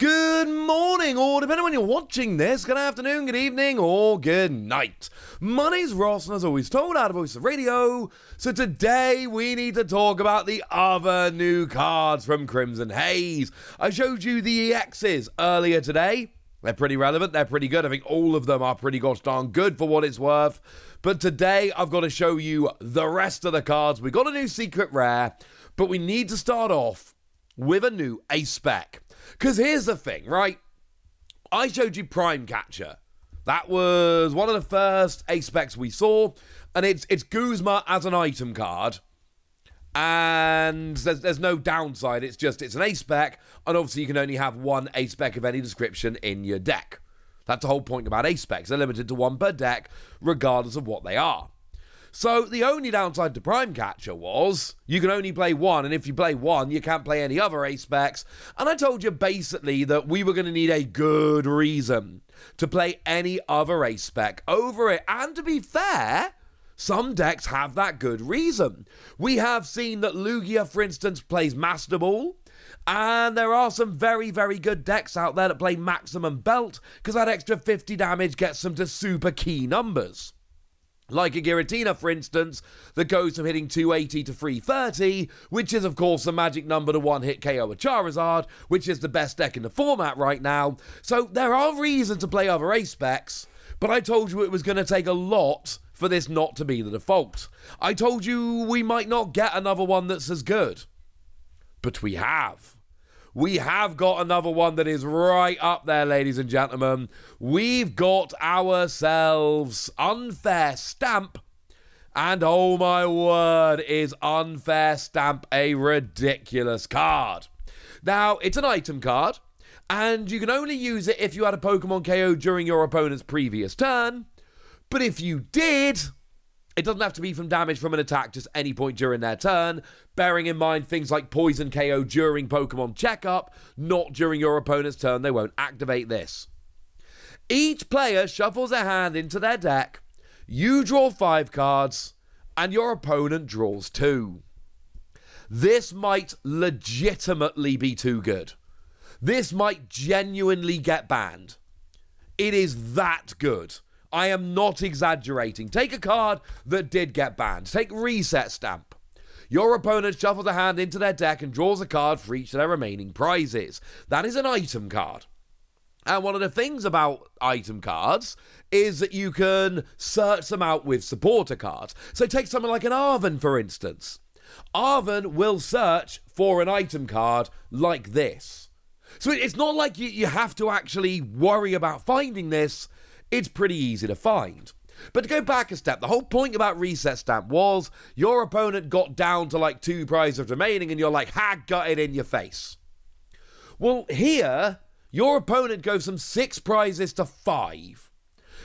Good morning, or depending on when you're watching this, good afternoon, good evening, or good night. My name's Ross, and as always told, out of Voice of Radio. So today we need to talk about the other new cards from Crimson Haze. I showed you the EXs earlier today. They're pretty relevant, they're pretty good. I think all of them are pretty gosh darn good for what it's worth. But today I've got to show you the rest of the cards. We got a new secret rare, but we need to start off with a new Ace Spec. Because here's the thing, right? I showed you Prime Catcher. That was one of the first Ace Specs we saw. And it's Guzma as an item card. And there's no downside. It's an Ace Spec. And obviously you can only have one Ace Spec of any description in your deck. That's the whole point about Ace Specs. They're limited to one per deck, regardless of what they are. So the only downside to Prime Catcher was you can only play one, and if you play one, you can't play any other Ace Specs. And I told you basically that we were going to need a good reason to play any other Ace Spec over it. And to be fair, some decks have that good reason. We have seen that Lugia, for instance, plays Master Ball. And there are some very, very good decks out there that play Maximum Belt, because that extra 50 damage gets them to super key numbers. Like a Giratina, for instance, that goes from hitting 280 to 330, which is, of course, the magic number to one-hit KO a Charizard, which is the best deck in the format right now. So there are reasons to play other Ace Specs, but I told you it was going to take a lot for this not to be the default. I told you we might not get another one that's as good. But we have. We have got another one that is right up there, ladies and gentlemen. We've got ourselves Unfair Stamp. And oh my word, is Unfair Stamp a ridiculous card. Now, it's an item card, and you can only use it if you had a Pokemon KO during your opponent's previous turn. But if you did, it doesn't have to be from damage from an attack, just any point during their turn, bearing in mind things like Poison KO during Pokemon Checkup, not during your opponent's turn. They won't activate this. Each player shuffles a hand into their deck, you draw 5 cards, and your opponent draws 2. This might legitimately be too good. This might genuinely get banned. It is that good. I am not exaggerating. Take a card that did get banned. Take Reset Stamp. Your opponent shuffles a hand into their deck and draws a card for each of their remaining prizes. That is an item card. And one of the things about item cards is that you can search them out with supporter cards. So take something like an Arven, for instance. Arven will search for an item card like this. So it's not like you have to actually worry about finding this. It's pretty easy to find. But to go back a step, the whole point about Reset Stamp was your opponent got down to like 2 prizes remaining and you're like, got it in your face. Well, here, your opponent goes from 6 prizes to 5.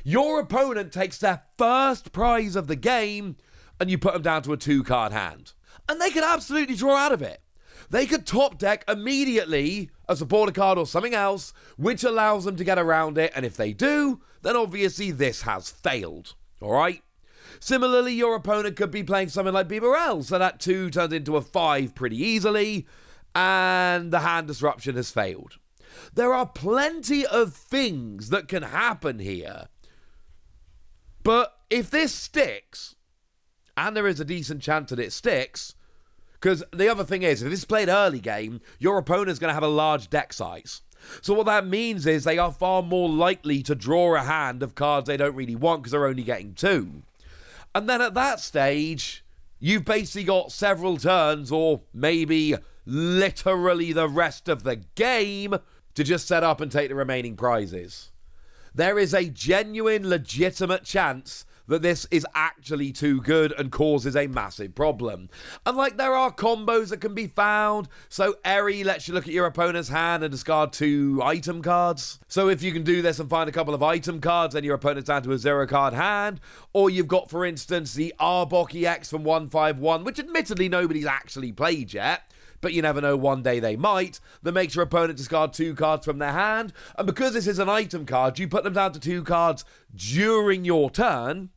Your opponent takes their first prize of the game and you put them down to a 2-card hand. And they could absolutely draw out of it. They could top deck immediately a supporter card or something else, which allows them to get around it, and if they do, then obviously this has failed, alright? Similarly, your opponent could be playing something like Bibarel, so that 2 turns into a 5 pretty easily, and the hand disruption has failed. There are plenty of things that can happen here, but if this sticks, and there is a decent chance that it sticks, because the other thing is, if this is played early game, your opponent's going to have a large deck size. So what that means is they are far more likely to draw a hand of cards they don't really want because they're only getting 2. And then at that stage, you've basically got several turns, or maybe literally the rest of the game, to just set up and take the remaining prizes. There is a genuine, legitimate chance that this is actually too good and causes a massive problem. And like, there are combos that can be found. So Eri lets you look at your opponent's hand and discard 2 item cards. So if you can do this and find a couple of item cards, then your opponent's down to a 0-card hand. Or you've got, for instance, the Arbok EX from 151, which admittedly nobody's actually played yet, but you never know, one day they might, that makes your opponent discard 2 cards from their hand. And because this is an item card, you put them down to 2 cards during your turn,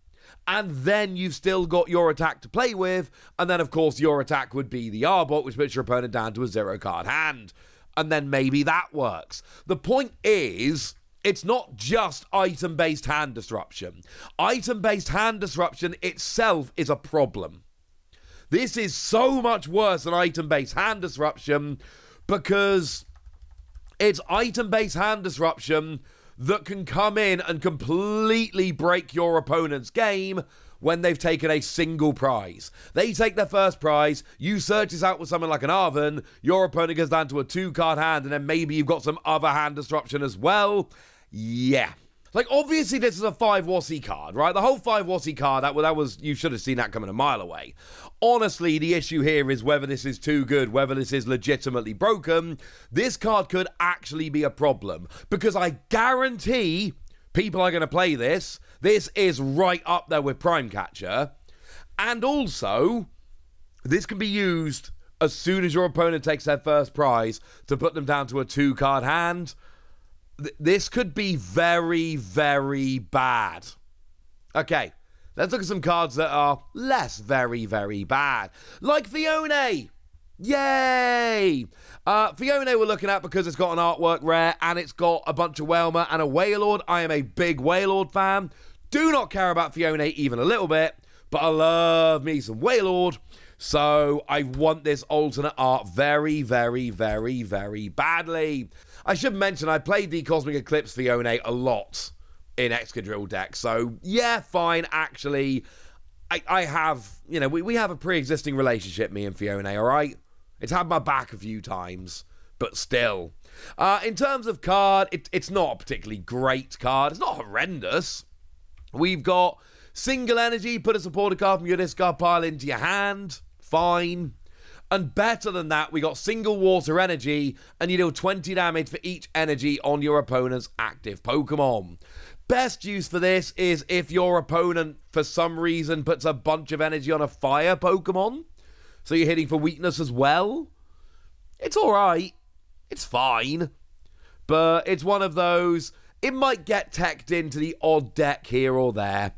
and then you've still got your attack to play with, and then, of course, your attack would be the Arbok, which puts your opponent down to a 0-card hand. and then maybe that works. The point is, it's not just item-based hand disruption. Item-based hand disruption itself is a problem. This is so much worse than item-based hand disruption because it's item-based hand disruption that can come in and completely break your opponent's game when they've taken a single prize. They take their first prize, you search this out with someone like an Arven, your opponent goes down to a 2-card hand, and then maybe you've got some other hand disruption as well. Yeah. Like, obviously, this is a 5 Wassy card, right? The whole 5 Wassy card, that was, you should have seen that coming a mile away. Honestly, the issue here is whether this is too good, whether this is legitimately broken. This card could actually be a problem, because I guarantee people are going to play this. This is right up there with Prime Catcher. And also, this can be used as soon as your opponent takes their first prize to put them down to a 2-card hand. This could be very, very bad. Okay, let's look at some cards that are less very, very bad. Like Fiona! Yay! Fiona we're looking at because it's got an artwork rare and it's got a bunch of Whalmer and a Wailord. I am a big Wailord fan. Do not care about Fiona even a little bit, but I love me some Wailord. So I want this alternate art very, very, very, very badly. I should mention I played the Cosmic Eclipse Fiona a lot in Excadrill deck. So yeah, fine, actually. I have, you know, we have a pre-existing relationship, me and Fiona, all right? It's had my back a few times, but still. In terms of card, it's not a particularly great card. It's not horrendous. We've got single energy, put a supporter card from your discard pile into your hand. Fine. And better than that, we got single water energy, and you deal 20 damage for each energy on your opponent's active Pokemon. Best use for this is if your opponent, for some reason, puts a bunch of energy on a fire Pokemon. So you're hitting for weakness as well. It's alright. It's fine. But it's one of those, it might get teched into the odd deck here or there.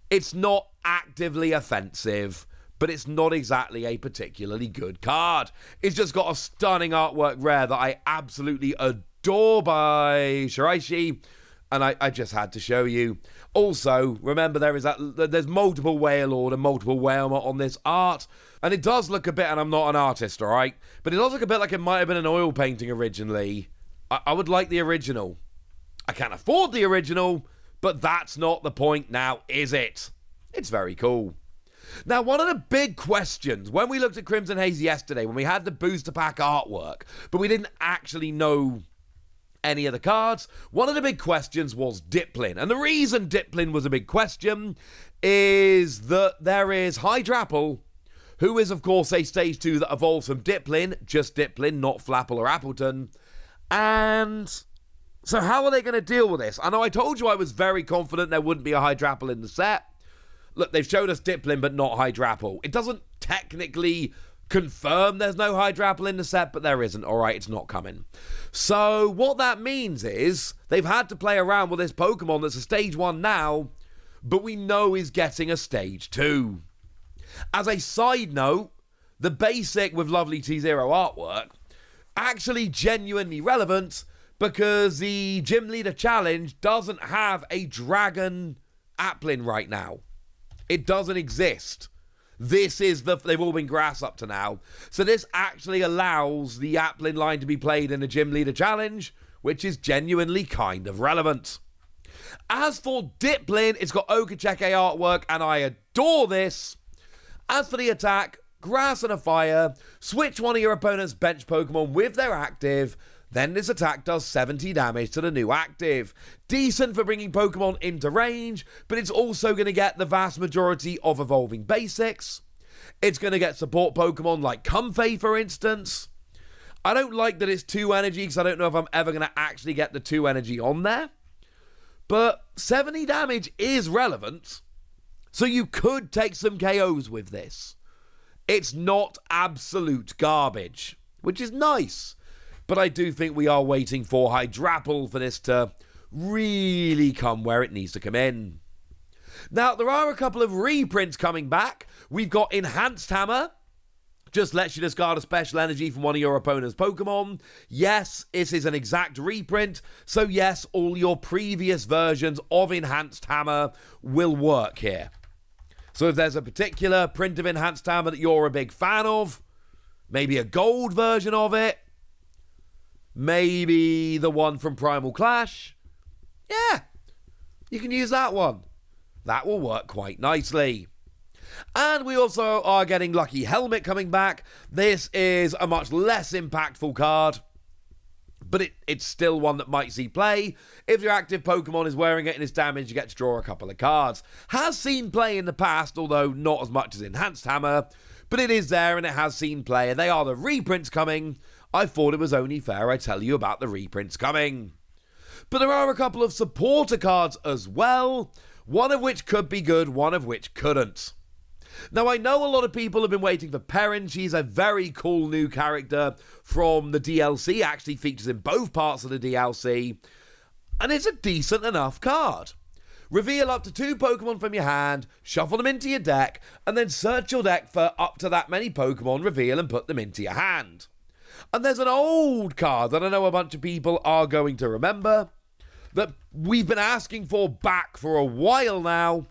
It's not actively offensive, but it's not exactly a particularly good card. It's just got a stunning artwork rare that I absolutely adore by Shiraishi, and I just had to show you. Also, remember there's multiple Wailord and multiple Whalmer on this art, and it does look a bit, and I'm not an artist, alright, but it does look a bit like it might have been an oil painting originally. I would like the original. I can't afford the original, but that's not the point now, is it? It's very cool. Now, one of the big questions, when we looked at Crimson Haze yesterday, when we had the booster pack artwork, but we didn't actually know any of the cards, one of the big questions was Diplin. And the reason Diplin was a big question is that there is Hydrapple, who is, of course, a Stage 2 that evolves from Diplin, just Diplin, not Flapple or Appleton. And so how are they going to deal with this? I know I told you I was very confident there wouldn't be a Hydrapple in the set. Look, they've showed us Diplin, but not Hydrapple. It doesn't technically confirm there's no Hydrapple in the set, but there isn't. All right, it's not coming. So what that means is they've had to play around with this Pokemon that's a Stage 1 now, but we know is getting a Stage 2. As a side note, the basic with lovely T0 artwork actually genuinely relevant because the Gym Leader Challenge doesn't have a Dragon Applin right now. It doesn't exist. They've all been grass up to now. So this actually allows the Applin line to be played in a Gym Leader Challenge, which is genuinely kind of relevant. As for Diplin, it's got Okacheke artwork, and I adore this. As for the attack, grass and a fire, switch one of your opponent's bench Pokemon with their active, then this attack does 70 damage to the new active. Decent for bringing Pokemon into range, but it's also going to get the vast majority of evolving basics. It's going to get support Pokemon like Comfey, for instance. I don't like that it's 2 energy, because I don't know if I'm ever going to actually get the 2 energy on there. But 70 damage is relevant, so you could take some KOs with this. It's not absolute garbage, which is nice. But I do think we are waiting for Hydrapple for this to really come where it needs to come in. Now, there are a couple of reprints coming back. We've got Enhanced Hammer, just lets you discard a special energy from one of your opponent's Pokemon. Yes, this is an exact reprint, so yes, all your previous versions of Enhanced Hammer will work here. So if there's a particular print of Enhanced Hammer that you're a big fan of, maybe a gold version of it, maybe the one from Primal Clash, yeah, you can use that one. That will work quite nicely. And we also are getting Lucky Helmet coming back. This is a much less impactful card, but it's still one that might see play. If your active Pokemon is wearing it and it's damaged, you get to draw a couple of cards. Has seen play in the past, although not as much as Enhanced Hammer, but it is there and it has seen play. They are the reprints coming. I thought it was only fair I tell you about the reprints coming. But there are a couple of supporter cards as well, one of which could be good, one of which couldn't. Now, I know a lot of people have been waiting for Perrin. She's a very cool new character from the DLC, actually features in both parts of the DLC, and it's a decent enough card. Reveal up to 2 Pokemon from your hand, shuffle them into your deck, and then search your deck for up to that many Pokemon, reveal and put them into your hand. And there's an old card that I know a bunch of people are going to remember, that we've been asking for back for a while now.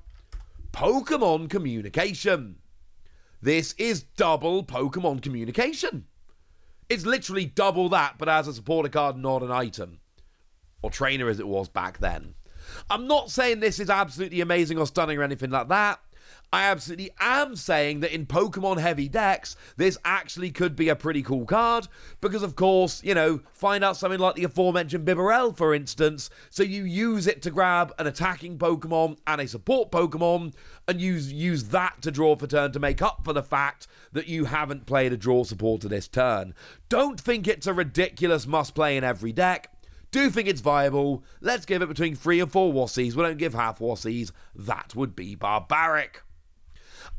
Pokemon Communication. This is double Pokemon Communication. It's literally double that, but as a supporter card, not an item. Or trainer as it was back then. I'm not saying this is absolutely amazing or stunning or anything like that. I absolutely am saying that in Pokemon heavy decks, this actually could be a pretty cool card, because of course, find out something like the aforementioned Bibarel, for instance, so you use it to grab an attacking Pokemon and a support Pokemon, and use that to draw for turn to make up for the fact that you haven't played a draw supporter this turn. Don't think it's a ridiculous must-play in every deck. Do think it's viable. Let's give it between 3 and 4 Wassies. We don't give half Wassies. That would be barbaric.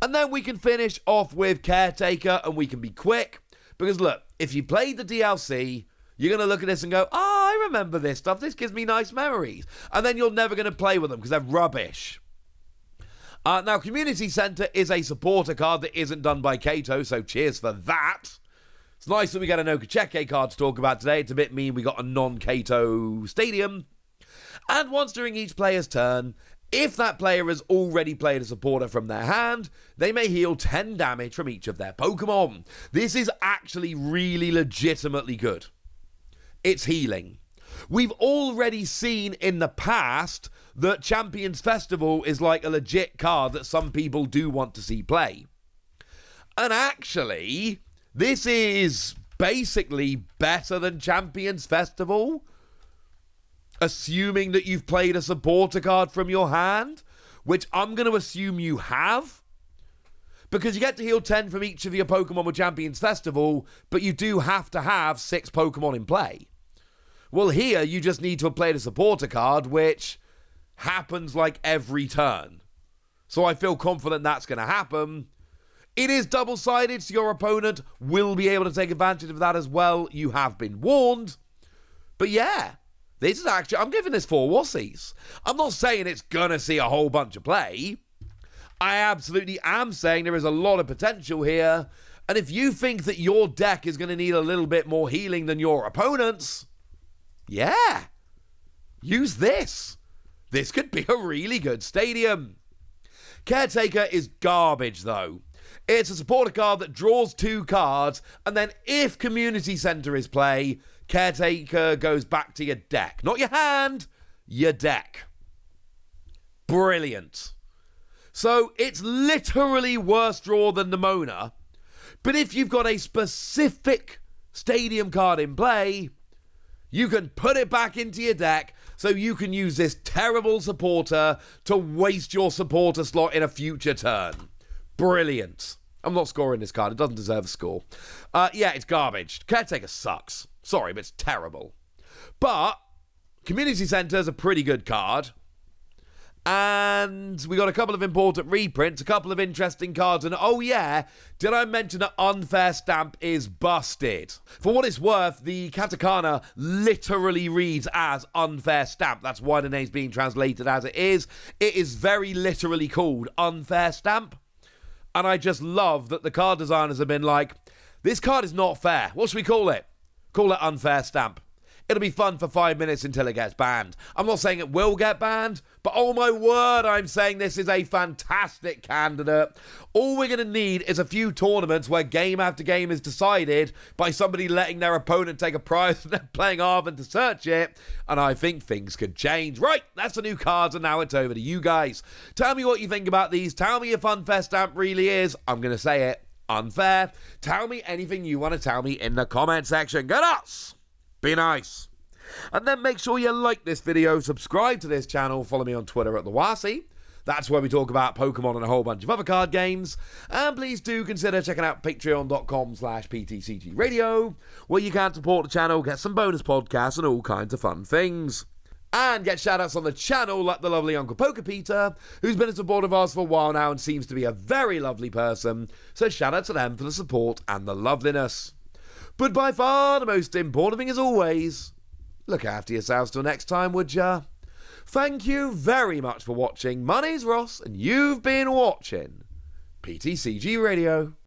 And then we can finish off with Caretaker, and we can be quick. Because look, if you played the DLC, you're going to look at this and go, I remember this stuff. This gives me nice memories. And then you're never going to play with them because they're rubbish. Now, Community Center is a supporter card that isn't done by Kato, so cheers for that. It's nice that we get a Nokucheke card to talk about today. It's a bit mean we got a non-Kato stadium. And once during each player's turn, if that player has already played a supporter from their hand, they may heal 10 damage from each of their Pokemon. This is actually really legitimately good. It's healing. We've already seen in the past that Champions Festival is like a legit card that some people do want to see play. And actually, this is basically better than Champions Festival, assuming that you've played a supporter card from your hand, which I'm going to assume you have, because you get to heal 10 from each of your Pokemon with Champions Festival, but you do have to have 6 Pokemon in play. Well, here you just need to have played a supporter card, which happens like every turn. So I feel confident that's going to happen. It is double-sided, so your opponent will be able to take advantage of that as well. You have been warned. But yeah, this is actually, I'm giving this 4 Wassies. I'm not saying it's going to see a whole bunch of play. I absolutely am saying there is a lot of potential here. And if you think that your deck is going to need a little bit more healing than your opponent's, yeah, use this. This could be a really good stadium. Caretaker is garbage, though. It's a supporter card that draws 2 cards, and then if Community Center is play, Caretaker goes back to your deck. Not your hand, your deck. Brilliant. So it's literally worse draw than Nemona, but if you've got a specific stadium card in play, you can put it back into your deck so you can use this terrible supporter to waste your supporter slot in a future turn. Brilliant. I'm not scoring this card. It doesn't deserve a score. Yeah, it's garbage. Caretaker sucks. Sorry, but it's terrible. But Community Center is a pretty good card. And we got a couple of important reprints, a couple of interesting cards, and oh yeah, did I mention that Unfair Stamp is busted? For what it's worth, the katakana literally reads as Unfair Stamp. That's why the name's being translated as it is. It is very literally called Unfair Stamp. And I just love that the card designers have been like, This card is not fair. What should we call it? Call it unfair stamp. It'll be fun for 5 minutes until it gets banned. I'm not saying it will get banned, but oh my word, I'm saying this is a fantastic candidate. All we're going to need is a few tournaments where game after game is decided by somebody letting their opponent take a prize and then playing Arvin to search it, and I think things could change. Right, that's the new cards, and now it's over to you guys. Tell me what you think about these. Tell me if unfair stamp really is, I'm going to say it, unfair. Tell me anything you want to tell me in the comment section. Go nuts! Be nice. And then make sure you like this video, subscribe to this channel, follow me on Twitter at TheWasi. That's where we talk about Pokemon and a whole bunch of other card games. And please do consider checking out patreon.com/PTCG Radio, where you can support the channel, get some bonus podcasts and all kinds of fun things. And get shoutouts on the channel like the lovely Uncle Pokepeter, who's been a supporter of ours for a while now and seems to be a very lovely person. So shout out to them for the support and the loveliness. But by far the most important thing, as always, look after yourselves till next time, would ya? Thank you very much for watching. My name's Ross, and you've been watching PTCG Radio.